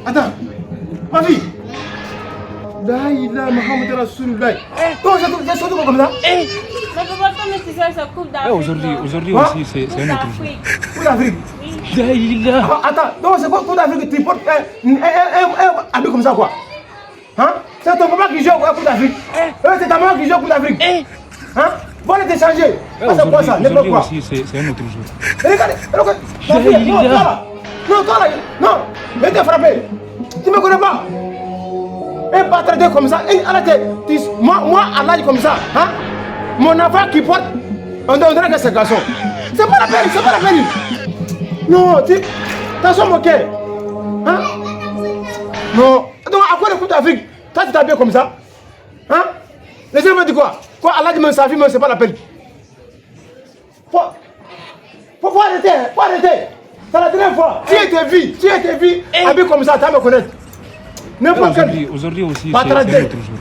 Attends, ma fille. La ilaha Mohamed Rasulullah. Toi, j'ai sauté comme ça. Mais pourquoi tu fais ça coupe d'Afrique? Aujourd'hui aussi, c'est un autre jour. Coupe d'Afrique. La ilaha. Attends, donc c'est quoi Coupe d'Afrique? Tu portes un habit comme ça, quoi? Hein? C'est ton papa qui joue au Coupe d'Afrique. C'est ta maman qui joue au Coupe d'Afrique. Hein? Faut aller t'échanger. C'est quoi ça? Aujourd'hui aussi, c'est un autre jour. Regarde. Non, toi là. Non, je vais te frapper. Tu me connais pas. Et pas traiter comme ça. Moi, Allah dit comme ça. Hein? Mon enfant qui porte, on dirait que c'est garçon. C'est pas la peine. Non, tu t'as son moqué. Hein? Non. Donc, à quoi le coup d'Afrique? Toi, tu t'habilles comme ça? Hein? Les gens me disent quoi? Quoi, Allah dit, mais sa vie, mais c'est pas la peine. Faut arrêter. C'est la dernière fois. Tu es tes vies, habillé comme ça, tu vas me connaître. Aujourd'hui aussi, c'est un autre jour.